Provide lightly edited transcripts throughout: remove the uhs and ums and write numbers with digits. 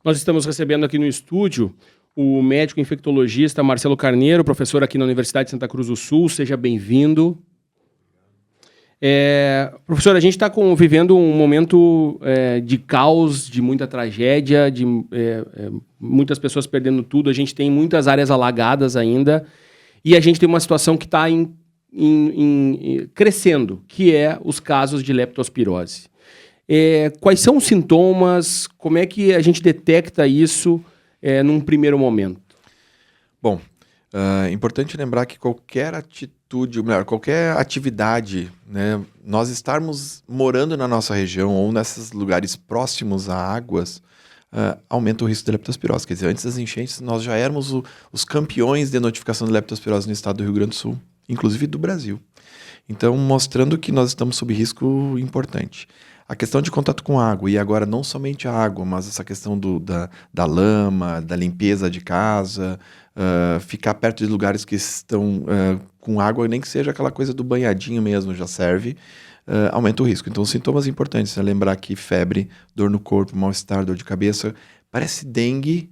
Nós estamos recebendo aqui no estúdio o médico infectologista Marcelo Carneiro, professor aqui na Universidade de Santa Cruz do Sul. Seja bem-vindo. Professor, a gente está vivendo um momento de caos, de muita tragédia, de muitas pessoas perdendo tudo. A gente tem muitas áreas alagadas ainda e a gente tem uma situação que está crescendo, que é os casos de leptospirose. Quais são os sintomas? Como é que a gente detecta isso num primeiro momento? Bom, é importante lembrar que qualquer atitude, ou melhor, qualquer atividade, né, nós estarmos morando na nossa região ou nesses lugares próximos a águas, aumenta o risco de leptospirose. Quer dizer, antes das enchentes, nós já éramos os campeões de notificação de leptospirose no estado do Rio Grande do Sul, inclusive do Brasil. Então, mostrando que nós estamos sob risco importante. A questão de contato com água, e agora não somente a água, mas essa questão da lama, da limpeza de casa, ficar perto de lugares que estão com água, nem que seja aquela coisa do banhadinho mesmo, já serve, aumenta o risco. Então, sintomas importantes, lembrar que febre, dor no corpo, mal-estar, dor de cabeça, parece dengue,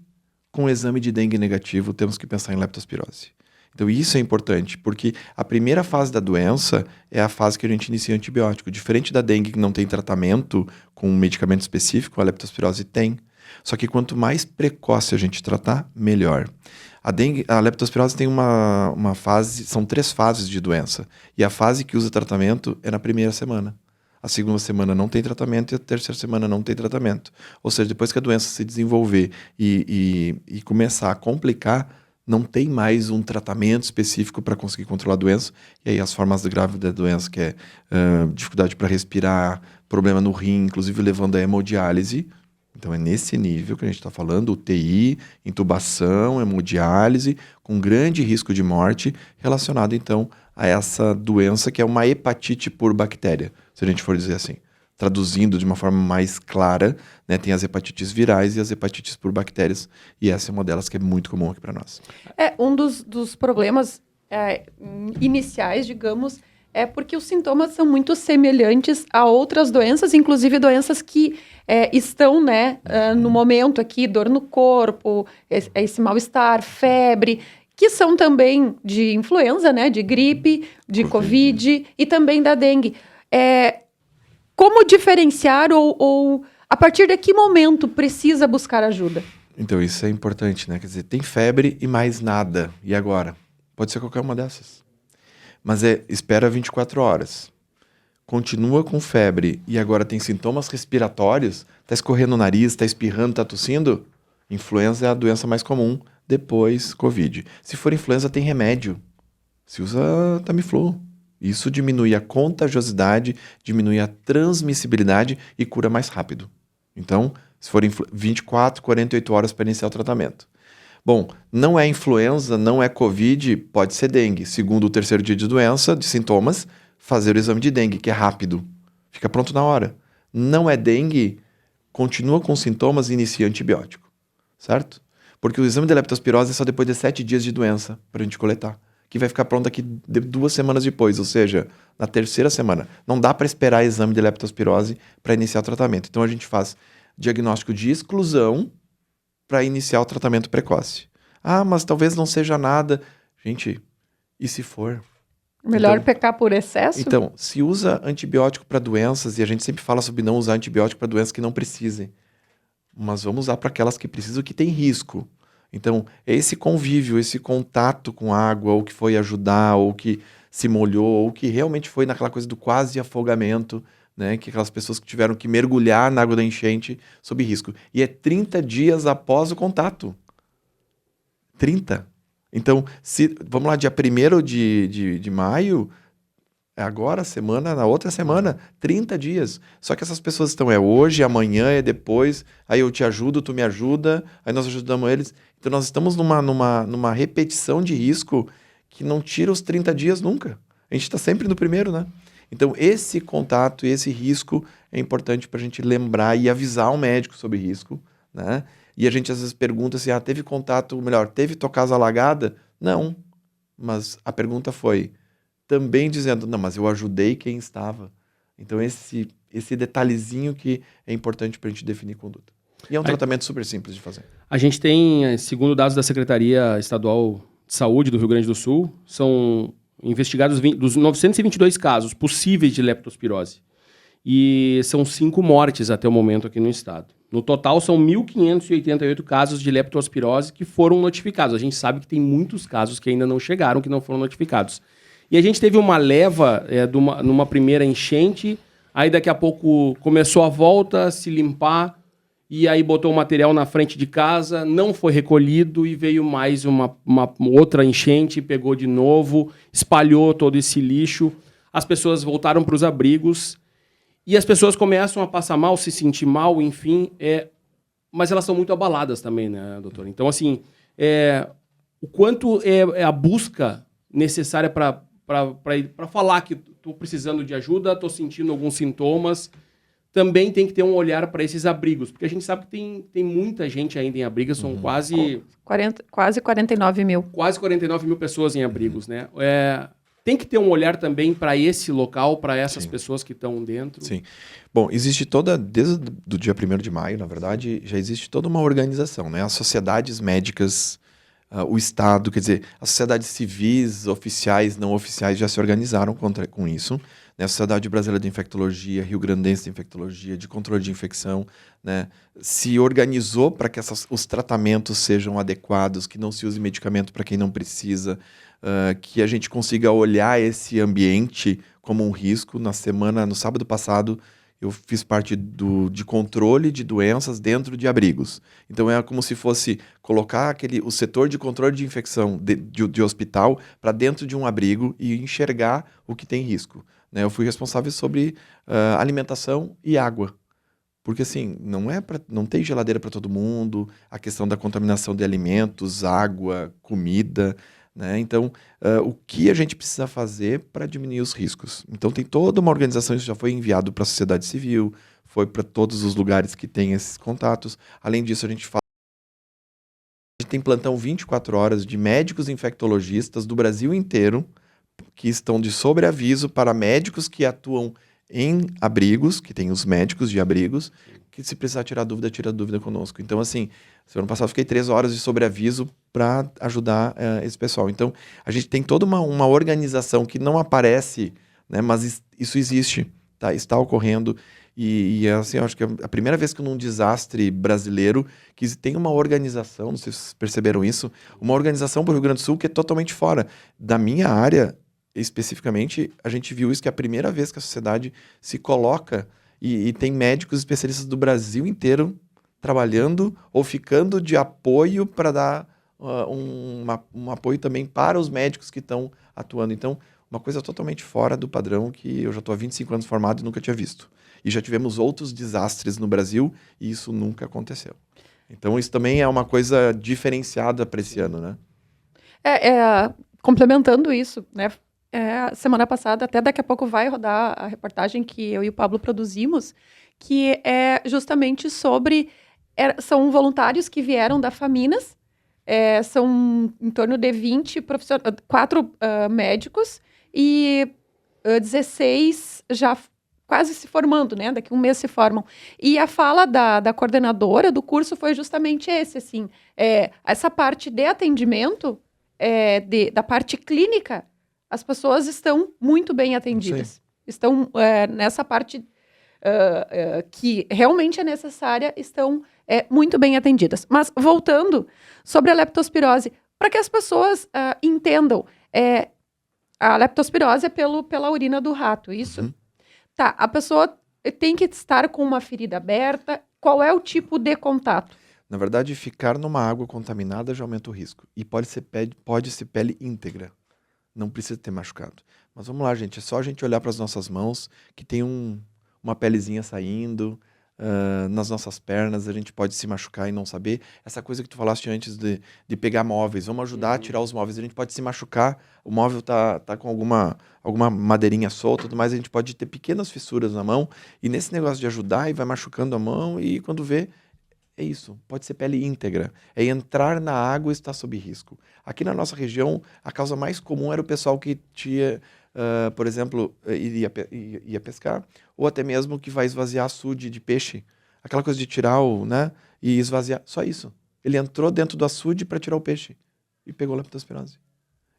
com exame de dengue negativo, temos que pensar em leptospirose. Então isso é importante, porque a primeira fase da doença é a fase que a gente inicia antibiótico. Diferente da dengue, que não tem tratamento com um medicamento específico, a leptospirose tem. Só que quanto mais precoce a gente tratar, melhor. A leptospirose tem uma fase, são 3 fases de doença. E a fase que usa tratamento é na primeira semana. A segunda semana não tem tratamento e a terceira semana não tem tratamento. Ou seja, depois que a doença se desenvolver e começar a complicar, não tem mais um tratamento específico para conseguir controlar a doença. E aí as formas graves da doença, que é dificuldade para respirar, problema no rim, inclusive levando a hemodiálise. Então é nesse nível que a gente está falando, UTI, intubação, hemodiálise, com grande risco de morte, relacionado então a essa doença que é uma hepatite por bactéria, se a gente for dizer assim. Traduzindo de uma forma mais clara, né, tem as hepatites virais e as hepatites por bactérias, e essa é uma delas que é muito comum aqui para nós. Um dos problemas iniciais, digamos, é porque os sintomas são muito semelhantes a outras doenças, inclusive doenças que estão no momento aqui, dor no corpo, esse mal-estar, febre, que são também de influenza, né, de gripe, de Covid e também da dengue. Como diferenciar ou a partir de que momento precisa buscar ajuda? Então, isso é importante, né? Quer dizer, tem febre e mais nada. E agora? Pode ser qualquer uma dessas. Mas espera 24 horas. Continua com febre e agora tem sintomas respiratórios, tá escorrendo o nariz, tá espirrando, tá tossindo? Influenza é a doença mais comum, depois Covid. Se for influenza, tem remédio. Se usa Tamiflu. Isso diminui a contagiosidade, diminui a transmissibilidade e cura mais rápido. Então, se for 24, 48 horas para iniciar o tratamento. Bom, não é influenza, não é Covid, pode ser dengue. Segundo ou terceiro dia de doença, de sintomas, fazer o exame de dengue, que é rápido. Fica pronto na hora. Não é dengue, continua com sintomas e inicia antibiótico. Certo? Porque o exame de leptospirose é só depois de 7 dias de doença para a gente coletar. Que vai ficar pronto daqui 2 semanas depois, ou seja, na terceira semana. Não dá para esperar exame de leptospirose para iniciar o tratamento. Então a gente faz diagnóstico de exclusão para iniciar o tratamento precoce. Ah, mas talvez não seja nada. Gente, e se for? Melhor pecar por excesso? Então, se usa antibiótico para doenças, e a gente sempre fala sobre não usar antibiótico para doenças que não precisem. Mas vamos usar para aquelas que precisam, que tem risco. Então, esse convívio, esse contato com água, ou que foi ajudar, ou que se molhou, ou que realmente foi naquela coisa do quase afogamento, né? Que aquelas pessoas que tiveram que mergulhar na água da enchente sob risco. E é 30 dias após o contato. 30. Então, vamos lá, dia 1º de maio, agora, na outra semana, 30 dias. Só que essas pessoas estão, hoje, amanhã, depois, aí eu te ajudo, tu me ajuda, aí nós ajudamos eles. Então nós estamos numa repetição de risco que não tira os 30 dias nunca. A gente está sempre no primeiro, né? Então esse contato, esse risco é importante para a gente lembrar e avisar o médico sobre risco, né? E a gente às vezes pergunta se teve contato, melhor, teve tua casa alagada? Não, mas a pergunta foi também dizendo, não, mas eu ajudei quem estava. Então esse detalhezinho que é importante para a gente definir conduta. E é um tratamento super simples de fazer. A gente tem, segundo dados da Secretaria Estadual de Saúde do Rio Grande do Sul, são investigados dos 922 casos possíveis de leptospirose. E são 5 mortes até o momento aqui no estado. No total, são 1.588 casos de leptospirose que foram notificados. A gente sabe que tem muitos casos que ainda não chegaram, que não foram notificados. E a gente teve uma leva numa primeira enchente, aí daqui a pouco começou a volta, se limpar, e aí botou o material na frente de casa, não foi recolhido e veio mais uma outra enchente, pegou de novo, espalhou todo esse lixo. As pessoas voltaram para os abrigos e as pessoas começam a passar mal, se sentir mal, enfim, mas elas são muito abaladas também, né, doutor? Então, assim, o quanto é a busca necessária para falar que estou precisando de ajuda, estou sentindo alguns sintomas. Também tem que ter um olhar para esses abrigos, porque a gente sabe que tem muita gente ainda em abrigos, são quase 49 mil. Quase 49 mil pessoas em abrigos, né? Tem que ter um olhar também para esse local, para essas pessoas que estão dentro. Sim. Bom, existe desde o dia 1º de maio, na verdade, já existe toda uma organização, né? As sociedades médicas, o Estado, quer dizer, as sociedades civis, oficiais, não oficiais, já se organizaram com isso. Né? A Sociedade Brasileira de Infectologia, Rio Grandense de Infectologia, de Controle de Infecção, né? Se organizou para que os tratamentos sejam adequados, que não se use medicamento para quem não precisa, que a gente consiga olhar esse ambiente como um risco. No sábado passado, eu fiz parte de controle de doenças dentro de abrigos. Então é como se fosse colocar o setor de controle de infecção de hospital para dentro de um abrigo e enxergar o que tem risco. Né? Eu fui responsável sobre alimentação e água. Porque assim, não tem geladeira para todo mundo, a questão da contaminação de alimentos, água, comida. Né? Então, o que a gente precisa fazer para diminuir os riscos? Então, tem toda uma organização, isso já foi enviado para a sociedade civil, foi para todos os lugares que tem esses contatos. Além disso, a gente tem plantão 24 horas de médicos infectologistas do Brasil inteiro, que estão de sobreaviso para médicos que atuam em abrigos, que tem os médicos de abrigos, que se precisar tirar dúvida, tira dúvida conosco. Então, assim, ano passado eu fiquei 3 horas de sobreaviso para ajudar esse pessoal. Então, a gente tem toda uma organização que não aparece, né, mas isso existe, tá? Está ocorrendo. E assim, eu acho que é a primeira vez que num desastre brasileiro que tem uma organização, não sei se vocês perceberam isso, uma organização para o Rio Grande do Sul que é totalmente fora da minha área. Especificamente, a gente viu isso, que é a primeira vez que a sociedade se coloca e tem médicos especialistas do Brasil inteiro trabalhando ou ficando de apoio para dar um apoio também para os médicos que estão atuando. Então, uma coisa totalmente fora do padrão que eu já estou há 25 anos formado e nunca tinha visto. E já tivemos outros desastres no Brasil e isso nunca aconteceu. Então, isso também é uma coisa diferenciada para esse ano, né? Complementando isso, né? Semana passada, até daqui a pouco vai rodar a reportagem que eu e o Pablo produzimos, que é justamente sobre... são voluntários que vieram da Faminas, são em torno de 4 médicos e 16 já quase se formando, né? Daqui a um mês se formam. E a fala da coordenadora do curso foi justamente assim, essa parte de atendimento, da parte clínica, as pessoas estão muito bem atendidas. Sim. Estão nessa parte que realmente é necessária, estão muito bem atendidas. Mas, voltando sobre a leptospirose, para que as pessoas entendam, a leptospirose é pela urina do rato, isso? Uhum. Tá, a pessoa tem que estar com uma ferida aberta. Qual é o tipo de contato? Na verdade, ficar numa água contaminada já aumenta o risco. E pode ser pele íntegra. Não precisa ter machucado. Mas vamos lá, gente. É só a gente olhar para as nossas mãos, que tem uma pelezinha saindo. Nas nossas pernas, a gente pode se machucar e não saber. Essa coisa que tu falaste antes de pegar móveis. Vamos ajudar a tirar os móveis. A gente pode se machucar. O móvel tá com alguma madeirinha solta, tudo mais. A gente pode ter pequenas fissuras na mão. E nesse negócio de ajudar, e vai machucando a mão. E quando vê... É isso, pode ser pele íntegra. É entrar na água e estar sob risco. Aqui na nossa região, a causa mais comum era o pessoal que tinha, por exemplo, ia pescar, ou até mesmo que vai esvaziar açude de peixe. Aquela coisa de tirar né? e esvaziar. Só isso. Ele entrou dentro do açude para tirar o peixe e pegou leptospirose.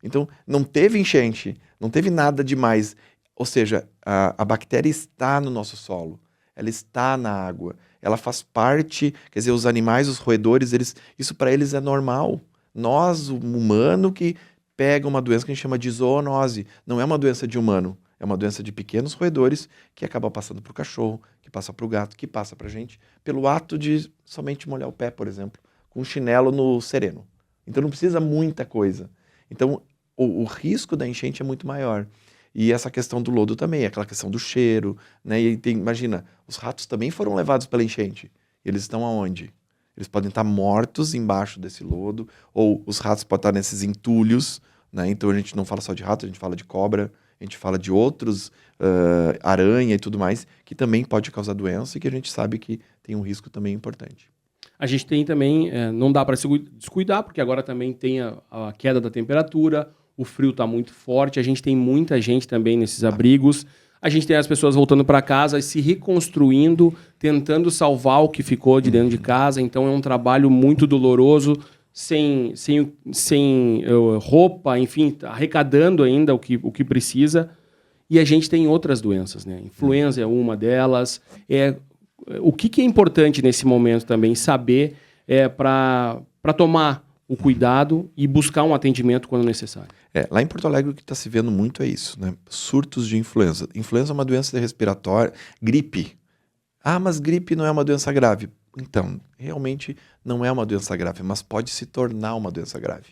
Então, não teve enchente, não teve nada demais. Ou seja, a bactéria está no nosso solo, ela está na água, ela faz parte, quer dizer, os animais, os roedores, isso para eles é normal. Nós, o humano, que pega uma doença que a gente chama de zoonose, não é uma doença de humano, é uma doença de pequenos roedores que acaba passando para o cachorro, que passa para o gato, que passa para a gente, pelo ato de somente molhar o pé, por exemplo, com um chinelo no sereno. Então não precisa muita coisa. Então o risco da enchente é muito maior. E essa questão do lodo também, aquela questão do cheiro, né? E imagina, os ratos também foram levados pela enchente. Eles estão aonde? Eles podem estar mortos embaixo desse lodo, ou os ratos podem estar nesses entulhos, né? Então a gente não fala só de rato, a gente fala de cobra, a gente fala de outros, aranha e tudo mais, que também pode causar doença e que a gente sabe que tem um risco também importante. A gente tem também, não dá para se descuidar, porque agora também tem a queda da temperatura, o frio está muito forte, a gente tem muita gente também nesses abrigos, a gente tem as pessoas voltando para casa, se reconstruindo, tentando salvar o que ficou de dentro de casa, então é um trabalho muito doloroso, sem roupa, enfim, arrecadando ainda o que precisa, e a gente tem outras doenças, né? Influenza é uma delas, o que é importante nesse momento também saber para tomar o cuidado e buscar um atendimento quando necessário. Lá em Porto Alegre o que está se vendo muito é isso, né? Surtos de influenza. Influenza é uma doença respiratória, gripe. Ah, mas gripe não é uma doença grave. Então, realmente não é uma doença grave, mas pode se tornar uma doença grave.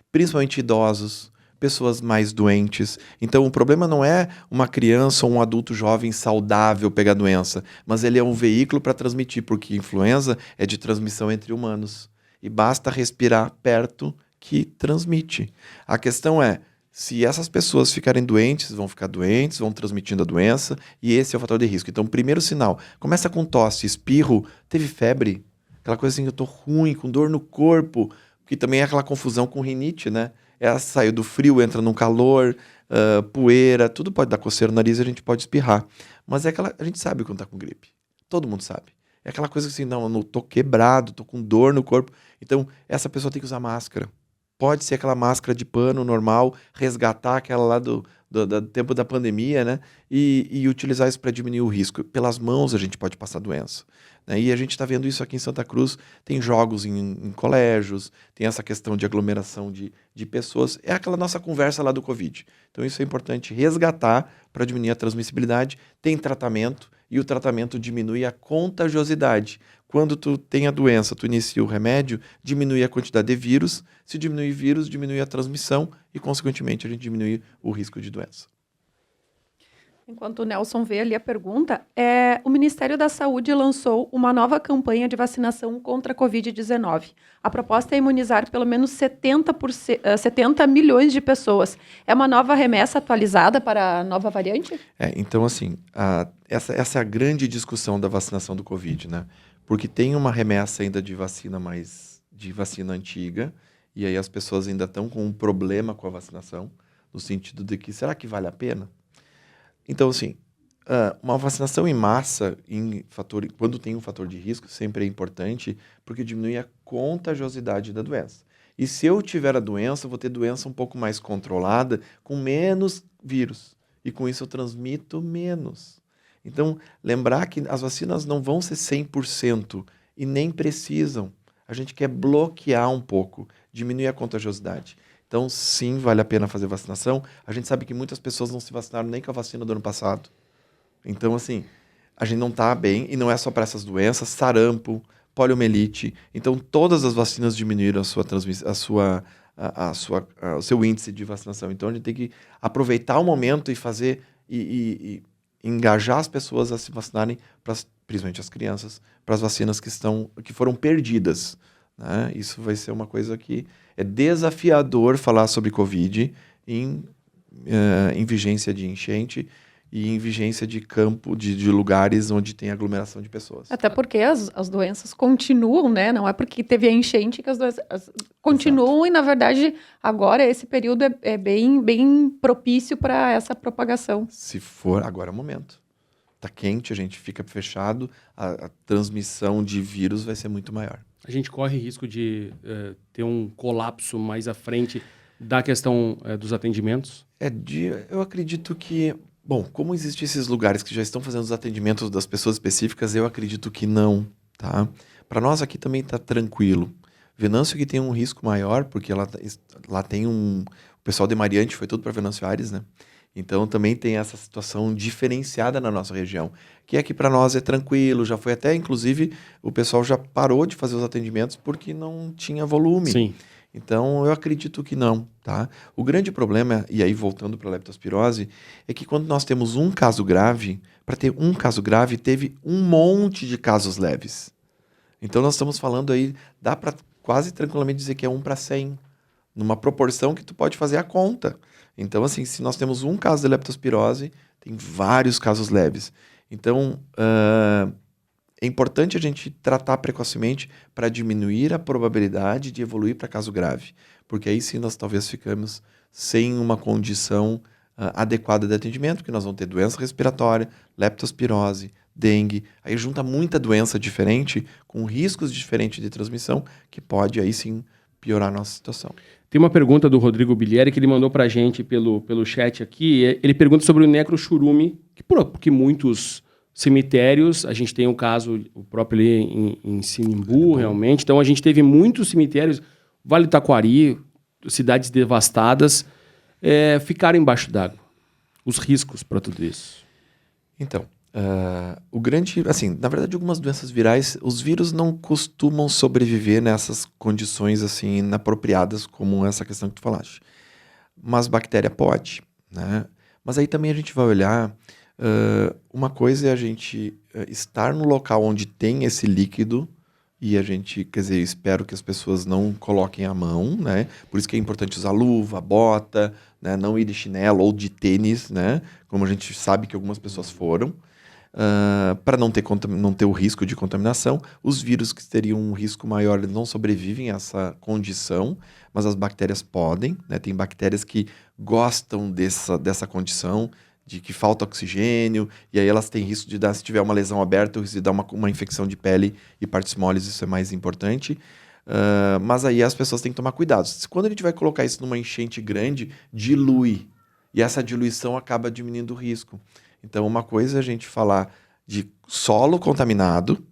Principalmente idosos, pessoas mais doentes. Então, o problema não é uma criança ou um adulto jovem saudável pegar doença, mas ele é um veículo para transmitir, porque influenza é de transmissão entre humanos. E basta respirar perto que transmite. A questão é, se essas pessoas ficarem doentes, vão transmitindo a doença, e esse é o fator de risco. Então, primeiro sinal, começa com tosse, espirro, teve febre, aquela coisa assim, eu tô ruim, com dor no corpo, que também é aquela confusão com rinite, né? Ela saiu do frio, entra no calor, poeira, tudo pode dar coceira no nariz e a gente pode espirrar. Mas a gente sabe quando tá com gripe. Todo mundo sabe. É aquela coisa assim, não, eu não tô quebrado, tô com dor no corpo. Então, essa pessoa tem que usar máscara. Pode ser aquela máscara de pano normal, resgatar aquela lá do tempo da pandemia, né? E utilizar isso para diminuir o risco. Pelas mãos a gente pode passar doença, né? E a gente está vendo isso aqui em Santa Cruz. Tem jogos em colégios, tem essa questão de aglomeração de pessoas. É aquela nossa conversa lá do Covid. Então isso é importante resgatar para diminuir a transmissibilidade. Tem tratamento e o tratamento diminui a contagiosidade. Quando tu tem a doença, tu inicia o remédio, diminui a quantidade de vírus. Se diminui vírus, diminui a transmissão e, consequentemente, a gente diminui o risco de doença. Enquanto o Nelson vê ali a pergunta, o Ministério da Saúde lançou uma nova campanha de vacinação contra a Covid-19. A proposta é imunizar pelo menos 70 milhões de pessoas. É uma nova remessa atualizada para a nova variante? Então, assim, essa é a grande discussão da vacinação do Covid, né? Porque tem uma remessa ainda de vacina antiga, e aí as pessoas ainda estão com um problema com a vacinação, no sentido de que, será que vale a pena? Então, assim, uma vacinação em massa, quando tem um fator de risco, sempre é importante, porque diminui a contagiosidade da doença. E se eu tiver a doença, eu vou ter doença um pouco mais controlada, com menos vírus. E com isso eu transmito menos. Então, lembrar que as vacinas não vão ser 100% e nem precisam. A gente quer bloquear um pouco, diminuir a contagiosidade. Então, sim, vale a pena fazer vacinação. A gente sabe que muitas pessoas não se vacinaram nem com a vacina do ano passado. Então, assim, a gente não está bem, e não é só para essas doenças, sarampo, poliomielite. Então, todas as vacinas diminuíram o seu índice de vacinação. Então, a gente tem que aproveitar o momento e fazer e engajar as pessoas a se vacinarem, principalmente as crianças, para as vacinas que foram perdidas, né? Isso vai ser uma coisa que é desafiador falar sobre Covid em vigência de enchente e em vigência de campo, de lugares onde tem aglomeração de pessoas. Até porque as doenças continuam, né? Não é porque teve a enchente que as doenças continuam. Exato. E, na verdade, agora esse período é bem propício para essa propagação. Se for, agora é o momento. tá quente, a gente fica fechado, a transmissão de vírus vai ser muito maior. A gente corre risco de ter um colapso mais à frente da questão dos atendimentos? Eu acredito que, bom, como existem esses lugares que já estão fazendo os atendimentos das pessoas específicas, eu acredito que não, tá? Para nós aqui também está tranquilo. Venâncio que tem um risco maior, porque lá tem o pessoal de Mariante foi tudo para Venâncio Aires, né? Então também tem essa situação diferenciada na nossa região, que aqui para nós é tranquilo, já foi até, inclusive, o pessoal já parou de fazer os atendimentos porque não tinha volume. Sim. Então eu acredito que não, tá? O grande problema, e aí voltando para a leptospirose, é que quando nós temos um caso grave, para ter um caso grave, teve um monte de casos leves. Então nós estamos falando aí, dá para quase tranquilamente dizer que é 1 para 100, numa proporção que tu pode fazer a conta. Então, assim, se nós temos um caso de leptospirose, tem vários casos leves. Então, é importante a gente tratar precocemente para diminuir a probabilidade de evoluir para caso grave. Porque aí sim nós talvez ficamos sem uma condição adequada de atendimento, porque nós vamos ter doença respiratória, leptospirose, dengue. Aí junta muita doença diferente, com riscos diferentes de transmissão, que pode aí sim piorar a nossa situação. Tem uma pergunta do Rodrigo Bilieri que ele mandou para a gente pelo chat aqui. Ele pergunta sobre o necrochurume, que muitos cemitérios, a gente tem um caso, o próprio ali em Sinimbu, realmente. Então, a gente teve muitos cemitérios, Vale do Taquari, cidades devastadas, ficaram embaixo d'água. Os riscos para tudo isso. Então, o grande, assim, na verdade, algumas doenças virais, os vírus não costumam sobreviver nessas condições assim inapropriadas, como essa questão que tu falaste. Mas bactéria pode, né? Mas aí também a gente vai olhar, uma coisa é a gente estar no local onde tem esse líquido e a gente, quer dizer, espero que as pessoas não coloquem a mão, né? Por isso que é importante usar luva, bota, né? Não ir de chinelo ou de tênis, né? Como a gente sabe que algumas pessoas foram. Para não ter o risco de contaminação. Os vírus que teriam um risco maior eles não sobrevivem a essa condição, mas as bactérias podem, né? Tem bactérias que gostam dessa condição, de que falta oxigênio, e aí elas têm risco de dar, se tiver uma lesão aberta, o risco de dar uma infecção de pele e partes moles, isso é mais importante. Mas aí as pessoas têm que tomar cuidado. Quando a gente vai colocar isso numa enchente grande, dilui, e essa diluição acaba diminuindo o risco. Então, uma coisa é a gente falar de solo contaminado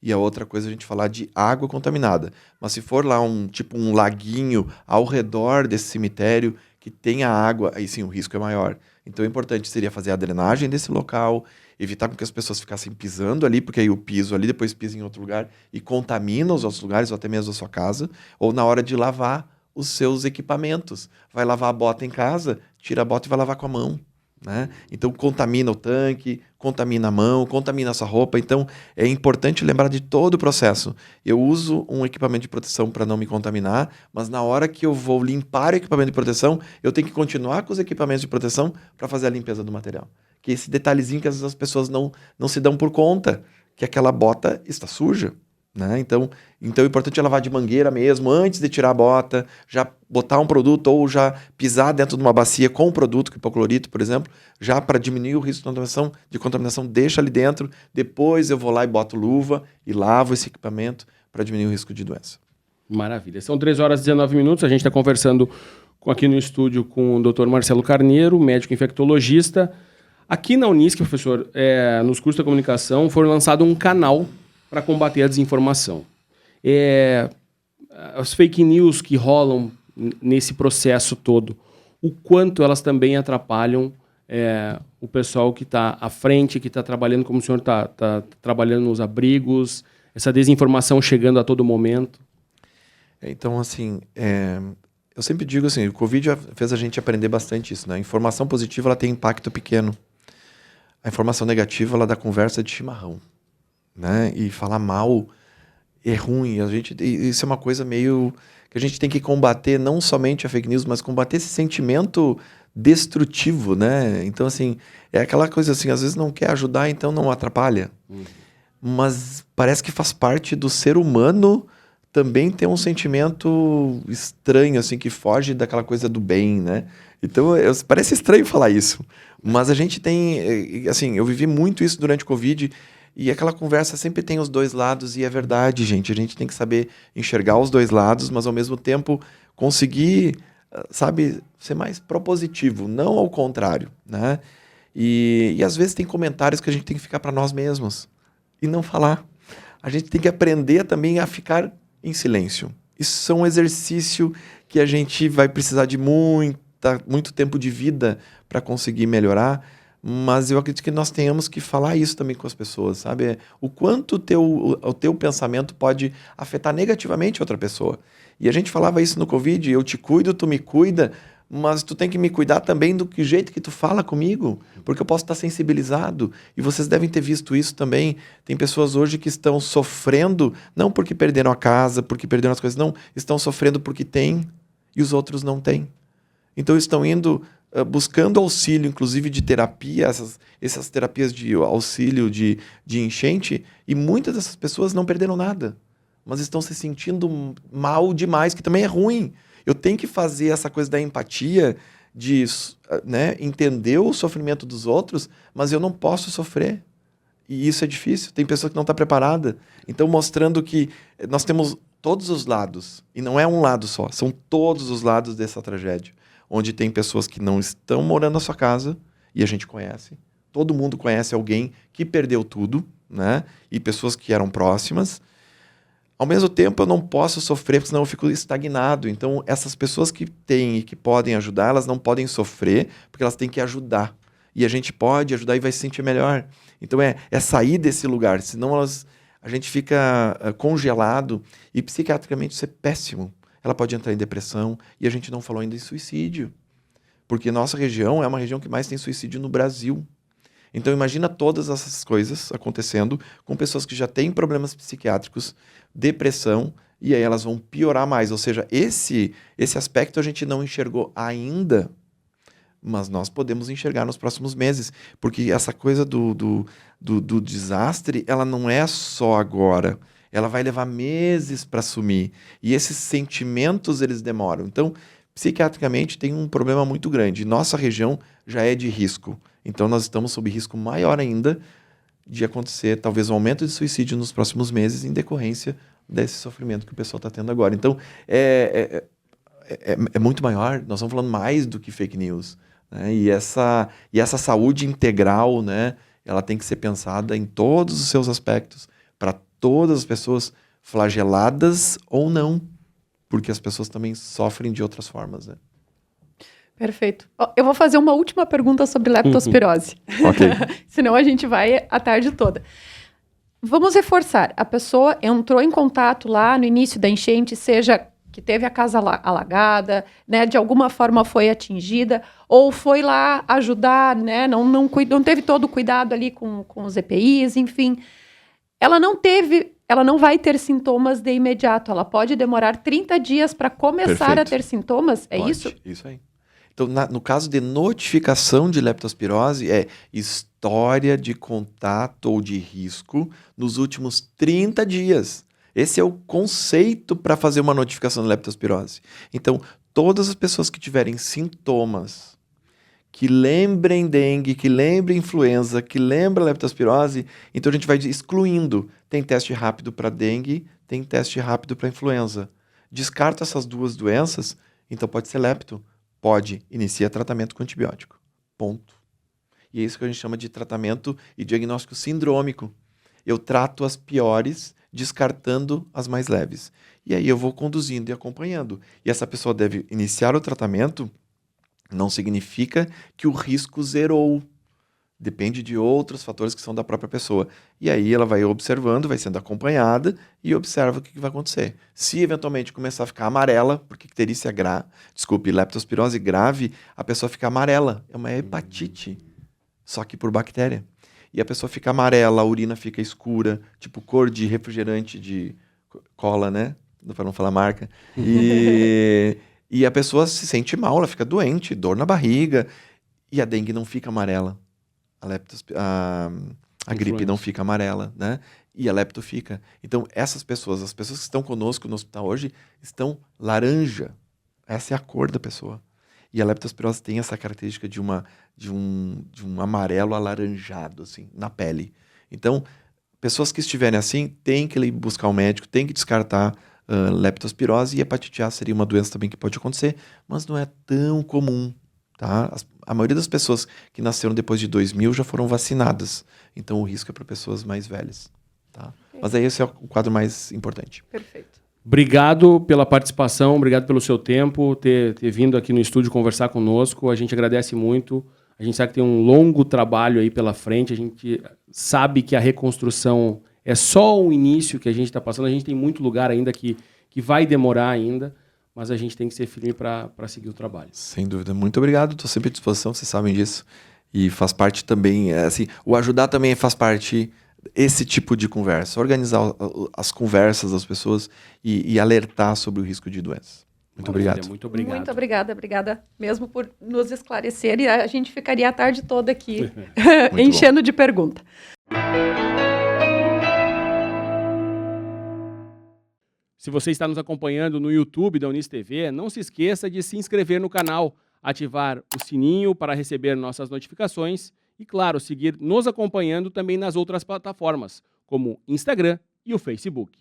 e a outra coisa é a gente falar de água contaminada. Mas se for lá um laguinho ao redor desse cemitério que tenha água, aí sim o risco é maior. Então, o importante seria fazer a drenagem desse local, evitar que as pessoas ficassem pisando ali, porque aí o piso ali depois pisa em outro lugar e contamina os outros lugares ou até mesmo a sua casa, ou na hora de lavar os seus equipamentos. Vai lavar a bota em casa, tira a bota e vai lavar com a mão. Né? Então contamina o tanque, contamina a mão, contamina a sua roupa. Então é importante lembrar de todo o processo. Eu uso um equipamento de proteção para não me contaminar, mas na hora que eu vou limpar o equipamento de proteção, eu tenho que continuar com os equipamentos de proteção para fazer a limpeza do material. Que é esse detalhezinho que às vezes as pessoas não se dão por conta, que aquela bota está suja. Né? Então o importante é lavar de mangueira mesmo, antes de tirar a bota, já botar um produto ou já pisar dentro de uma bacia com um produto, que hipoclorito, por exemplo, já para diminuir o risco de contaminação, deixa ali dentro, depois eu vou lá e boto luva e lavo esse equipamento para diminuir o risco de doença. Maravilha. São 3h19, a gente está conversando aqui no estúdio com o Dr. Marcelo Carneiro, médico infectologista. Aqui na Unisc, professor, nos cursos da comunicação, foi lançado um canal para combater a desinformação. As fake news que rolam nesse processo todo, o quanto elas também atrapalham o pessoal que está à frente, que está trabalhando, como o senhor está trabalhando nos abrigos, essa desinformação chegando a todo momento? Então, assim, eu sempre digo assim, o Covid fez a gente aprender bastante isso, né? A informação positiva ela tem impacto pequeno. A informação negativa ela dá conversa de chimarrão. Né? E falar mal é ruim. Isso é uma coisa meio que a gente tem que combater, não somente a fake news, mas combater esse sentimento destrutivo, né? Então, assim, é aquela coisa assim, às vezes não quer ajudar, então não atrapalha. Mas parece que faz parte do ser humano também tem um sentimento estranho, assim, que foge daquela coisa do bem, né? Então, parece estranho falar isso, mas a gente tem, assim, eu vivi muito isso durante o Covid, e aquela conversa sempre tem os dois lados, e é verdade, gente. A gente tem que saber enxergar os dois lados, mas ao mesmo tempo conseguir, sabe, ser mais propositivo, não ao contrário, né? E às vezes tem comentários que a gente tem que ficar para nós mesmos e não falar. A gente tem que aprender também a ficar em silêncio. Isso é um exercício que a gente vai precisar de muito tempo de vida para conseguir melhorar, mas eu acredito que nós tenhamos que falar isso também com as pessoas, sabe? O quanto o teu pensamento pode afetar negativamente outra pessoa. E a gente falava isso no Covid, eu te cuido, tu me cuida, mas tu tem que me cuidar também do jeito que tu fala comigo, porque eu posso estar sensibilizado, e vocês devem ter visto isso também. Tem pessoas hoje que estão sofrendo, não porque perderam a casa, porque perderam as coisas, não, estão sofrendo porque têm, e os outros não têm. Então estão indo, buscando auxílio, inclusive de terapia, essas terapias de auxílio de enchente, e muitas dessas pessoas não perderam nada, mas estão se sentindo mal demais, que também é ruim. Eu tenho que fazer essa coisa da empatia, de, né, entender o sofrimento dos outros, mas eu não posso sofrer. E isso é difícil. Tem pessoa que não está preparada. Então, mostrando que nós temos todos os lados, e não é um lado só, são todos os lados dessa tragédia. Onde tem pessoas que não estão morando na sua casa, e a gente conhece. Todo mundo conhece alguém que perdeu tudo, né? E pessoas que eram próximas. Ao mesmo tempo, eu não posso sofrer, porque senão eu fico estagnado. Então, essas pessoas que têm e que podem ajudar, elas não podem sofrer, porque elas têm que ajudar. E a gente pode ajudar e vai se sentir melhor. Então, é sair desse lugar, senão a gente fica congelado, e psiquiatricamente isso é péssimo. Ela pode entrar em depressão, e a gente não falou ainda em suicídio. Porque nossa região é uma região que mais tem suicídio no Brasil. Então imagina todas essas coisas acontecendo com pessoas que já têm problemas psiquiátricos, depressão, e aí elas vão piorar mais. Ou seja, esse aspecto a gente não enxergou ainda, mas nós podemos enxergar nos próximos meses. Porque essa coisa do desastre, ela não é só agora. Ela vai levar meses para sumir. E esses sentimentos, eles demoram. Então, psiquiatricamente, tem um problema muito grande. Nossa região já é de risco. Então, nós estamos sob risco maior ainda de acontecer, talvez, um aumento de suicídio nos próximos meses em decorrência desse sofrimento que o pessoal está tendo agora. Então, é muito maior. Nós estamos falando mais do que fake news, né? E essa saúde integral, né, ela tem que ser pensada em todos os seus aspectos, para todas as pessoas, flageladas ou não, porque as pessoas também sofrem de outras formas, né? Perfeito. Eu vou fazer uma última pergunta sobre leptospirose. Ok. Senão a gente vai a tarde toda. Vamos reforçar. A pessoa entrou em contato lá no início da enchente, seja que teve a casa alagada, né, de alguma forma foi atingida, ou foi lá ajudar, né, não teve todo o cuidado ali com os EPIs, enfim. Ela não vai ter sintomas de imediato. Ela pode demorar 30 dias para começar Perfeito. a ter sintomas. É Pode, isso? Isso aí. Então, no caso de notificação de leptospirose, é história de contato ou de risco nos últimos 30 dias. Esse é o conceito para fazer uma notificação de leptospirose. Então, todas as pessoas que tiverem sintomas que lembrem dengue, que lembrem influenza, que lembrem leptospirose, então a gente vai excluindo. Tem teste rápido para dengue, tem teste rápido para influenza. Descarta essas duas doenças, então pode ser lepto. Pode, inicia tratamento com antibiótico. Ponto. E é isso que a gente chama de tratamento e diagnóstico sindrômico. Eu trato as piores, descartando as mais leves. E aí eu vou conduzindo e acompanhando. E essa pessoa deve iniciar o tratamento, não significa que o risco zerou. Depende de outros fatores que são da própria pessoa. E aí ela vai observando, vai sendo acompanhada e observa o que vai acontecer. Se eventualmente começar a ficar amarela, porque icterícia leptospirose grave, a pessoa fica amarela. É uma hepatite, só que por bactéria. E a pessoa fica amarela, a urina fica escura, tipo cor de refrigerante de cola, né? Para não falar marca. E a pessoa se sente mal, ela fica doente, dor na barriga. E a dengue não fica amarela. A gripe não fica amarela, né? e a lepto fica. Então, essas pessoas, as pessoas que estão conosco no hospital hoje, estão laranja. Essa é a cor da pessoa. E a leptospirose tem essa característica de um amarelo alaranjado, assim, na pele. Então, pessoas que estiverem assim, têm que ir buscar um médico, têm que descartar leptospirose, e hepatite A seria uma doença também que pode acontecer, mas não é tão comum, tá? A maioria das pessoas que nasceram depois de 2000 já foram vacinadas, então o risco é para pessoas mais velhas, tá? Mas aí esse é o quadro mais importante. Perfeito. Obrigado pela participação, obrigado pelo seu tempo, ter vindo aqui no estúdio conversar conosco. A gente agradece muito. A gente sabe que tem um longo trabalho aí pela frente. A gente sabe que a reconstrução é só o início que a gente está passando. A gente tem muito lugar ainda que vai demorar ainda, mas a gente tem que ser firme para seguir o trabalho. Sem dúvida. Muito obrigado. Estou sempre à disposição, vocês sabem disso. E faz parte também, assim, o ajudar também faz parte esse tipo de conversa. Organizar as conversas das pessoas e alertar sobre o risco de doença. Muito obrigado. Muito obrigado. Muito obrigada mesmo por nos esclarecer, e a gente ficaria a tarde toda aqui enchendo de pergunta. Se você está nos acompanhando no YouTube da Unis TV, não se esqueça de se inscrever no canal, ativar o sininho para receber nossas notificações e, claro, seguir nos acompanhando também nas outras plataformas, como Instagram e o Facebook.